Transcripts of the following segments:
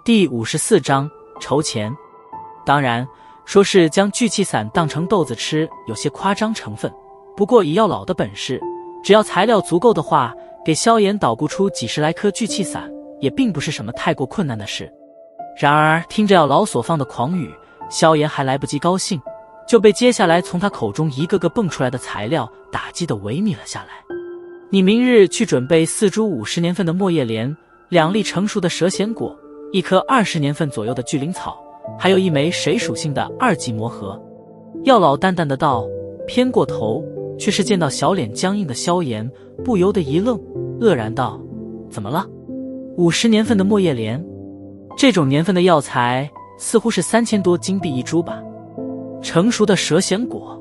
第54章筹钱。当然，说是将聚气散当成豆子吃，有些夸张成分。不过以药老的本事，只要材料足够的话，给萧炎捣鼓出几十来颗聚气散，也并不是什么太过困难的事。然而听着药老所放的狂语，萧炎还来不及高兴，就被接下来从他口中一个个蹦出来的材料打击得萎靡了下来。你明日去准备4株50年份的墨叶莲，2粒成熟的蛇藓果，1颗20年份左右的巨灵草，还有1枚水属性的2级魔核。药老淡淡的道，偏过头却是见到小脸僵硬的萧炎，不由得一愣，愕然道：怎么了？50年份的墨叶莲，这种年份的药材似乎是3000多金币1株吧？成熟的蛇藓果，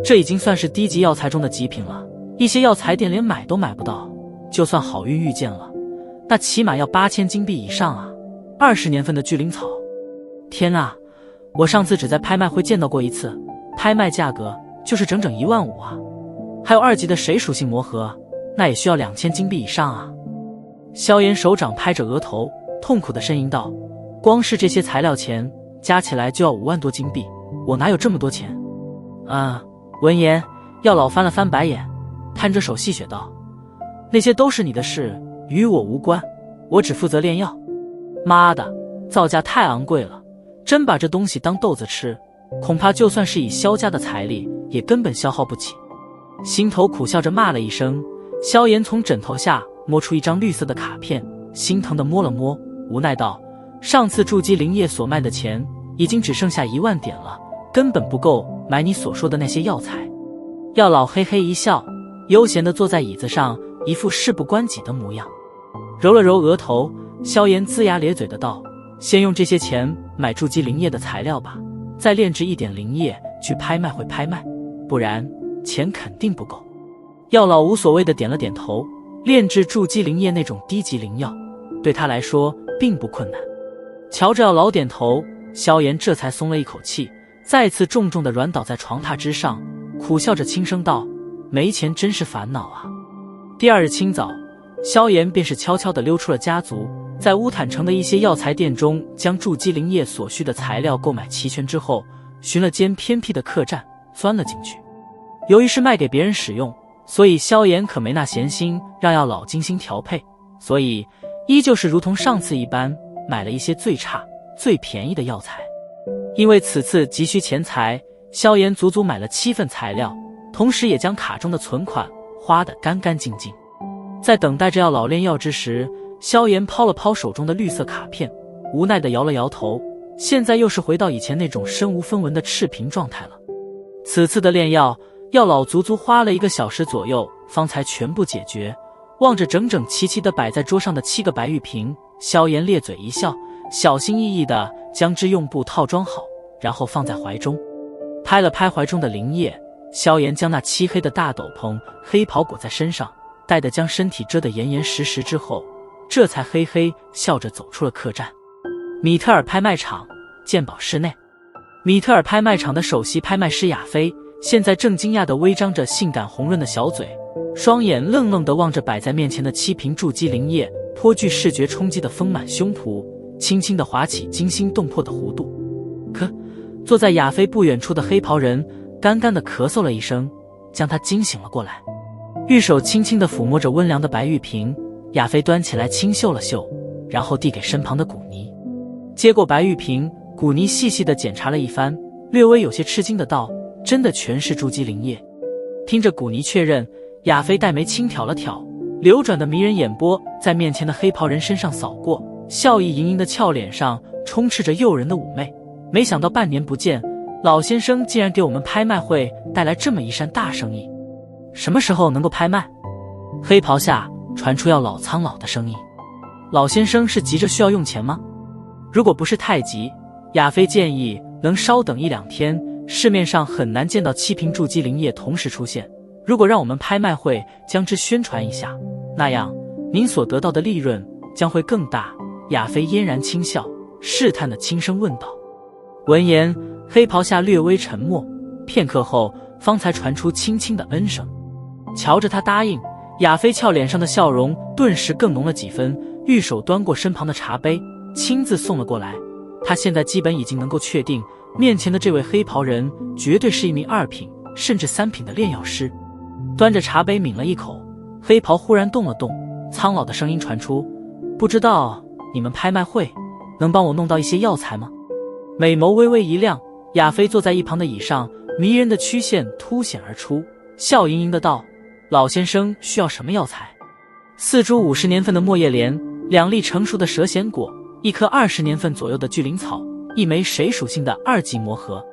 这已经算是低级药材中的极品了，一些药材店连买都买不到，就算好运遇见了，那起码要8000金币以上啊！20年份的巨灵草，天啊，我上次只在拍卖会见到过一次，拍卖价格就是整整15000啊！还有2级的水属性魔核，那也需要2000金币以上啊！萧炎手掌拍着额头，痛苦地呻吟道：光是这些材料钱加起来就要5万多金币，我哪有这么多钱？闻言，药老翻了翻白眼，摊着手戏谑道：那些都是你的事，与我无关，我只负责炼药。妈的，造价太昂贵了，真把这东西当豆子吃，恐怕就算是以萧家的财力，也根本消耗不起。心头苦笑着骂了一声，萧炎从枕头下摸出一张绿色的卡片，心疼地摸了摸，无奈道：上次筑基灵液所卖的钱已经只剩下1万点了，根本不够买你所说的那些药材。药老嘿嘿一笑，悠闲地坐在椅子上，一副事不关己的模样，揉了揉额头。萧炎龇牙咧嘴的道：先用这些钱买筑基灵液的材料吧，再炼制1点灵液去拍卖会拍卖，不然钱肯定不够。药老无所谓的点了点头，炼制筑基灵液那种低级灵药对他来说并不困难。瞧着药老点头，萧炎这才松了一口气，再次重重地软倒在床榻之上，苦笑着轻声道：没钱真是烦恼啊。第二日清早，萧炎便是悄悄地溜出了家族，在乌坦城的一些药材店中将筑基灵液所需的材料购买齐全之后，寻了间偏僻的客栈钻了进去。由于是卖给别人使用，所以萧炎可没那闲心让药老精心调配，所以依旧是如同上次一般，买了一些最差最便宜的药材。因为此次急需钱财，萧炎足足买了7份材料，同时也将卡中的存款花得干干净净。在等待着药老炼药之时，萧炎抛了抛手中的绿色卡片，无奈地摇了摇头，现在又是回到以前那种身无分文的赤贫状态了。此次的炼药，药老足足花了1个小时左右方才全部解决。望着整整齐齐地摆在桌上的7个白玉瓶，萧炎咧嘴一笑，小心翼翼地将之用布套装好，然后放在怀中。拍了拍怀中的灵液，萧炎将那漆黑的大斗篷黑袍裹在身上，待得将身体遮得严严实实之后，这才嘿嘿笑着走出了客栈。米特尔拍卖场鉴宝室内，米特尔拍卖场的首席拍卖师亚菲现在正惊讶地微张着性感红润的小嘴，双眼愣愣地望着摆在面前的7瓶筑基灵液，颇具视觉冲击的丰满胸脯，轻轻地划起惊心动魄的弧度。可坐在亚菲不远处的黑袍人干干地咳嗽了一声，将他惊醒了过来。玉手轻轻地抚摸着温凉的白玉瓶，亚菲端起来轻嗅了嗅，然后递给身旁的古尼。接过白玉瓶，古尼细细地检查了一番，略微有些吃惊的道：真的全是筑基灵液。听着古尼确认，亚菲黛眉轻挑了挑，流转的迷人眼波在面前的黑袍人身上扫过，笑意盈盈的俏脸上充斥着诱人的妩媚。没想到半年不见，老先生竟然给我们拍卖会带来这么一扇大生意。什么时候能够拍卖？黑袍下传出药老苍老的声音。老先生是急着需要用钱吗？如果不是太急，亚菲建议能稍等1-2天，市面上很难见到7瓶筑基灵液同时出现。如果让我们拍卖会将之宣传一下，那样您所得到的利润将会更大。亚菲嫣然轻笑，试探地轻声问道。闻言，黑袍下略微沉默，片刻后方才传出轻轻的嗯声。瞧着他答应，亚菲俏脸上的笑容顿时更浓了几分，玉手端过身旁的茶杯，亲自送了过来。他现在基本已经能够确定，面前的这位黑袍人绝对是一名2品甚至3品的炼药师。端着茶杯抿了一口，黑袍忽然动了动，苍老的声音传出：“不知道你们拍卖会能帮我弄到一些药材吗？”美眸微微一亮，亚飞坐在一旁的椅上，迷人的曲线凸显而出，笑盈盈的道：“老先生需要什么药材？”4株50年份的墨叶莲，2粒成熟的蛇藓果，1颗20年份左右的巨灵草，1枚水属性的2级魔核。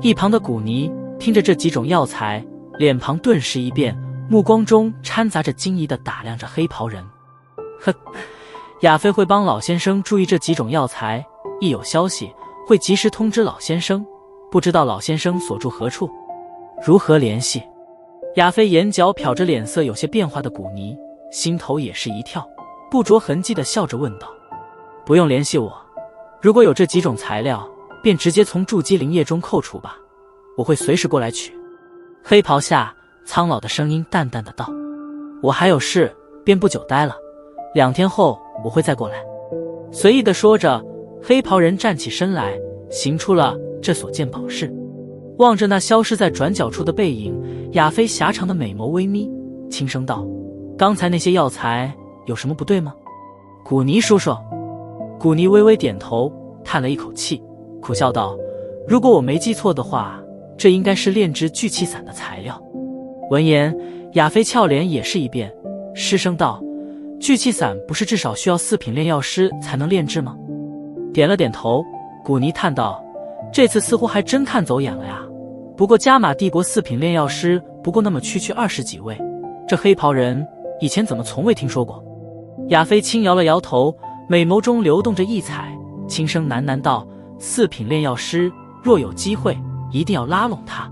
一旁的古尼听着这几种药材，脸庞顿时一变，目光中掺杂着惊疑地打量着黑袍人。呵，亚飞会帮老先生注意这几种药材，一有消息会及时通知老先生。不知道老先生所住何处，如何联系？亚飞眼角瞟着脸色有些变化的古尼，心头也是一跳，不着痕迹地笑着问道：“不用联系我，如果有这几种材料，便直接从筑基灵液中扣除吧，我会随时过来取。”黑袍下苍老的声音淡淡的道：“我还有事，便不久待了，2天后我会再过来。”随意的说着，黑袍人站起身来，行出了这所见宝室。望着那消失在转角处的背影，亚飞狭长的美眸微眯，轻声道：“刚才那些药材有什么不对吗？”古尼叔叔。古尼微微点头，叹了一口气，苦笑道：“如果我没记错的话，这应该是炼制聚气散的材料。”闻言，亚飞俏脸也是一变，失声道：“聚气散不是至少需要4品炼药师才能炼制吗？”点了点头，古尼叹道：“这次似乎还真看走眼了呀。不过加玛帝国4品炼药师不过那么区20几位，这黑袍人以前怎么从未听说过？”亚飞轻摇了摇头，美眸中流动着异彩，轻声喃喃道：“4品炼药师若有机会，一定要拉拢他。”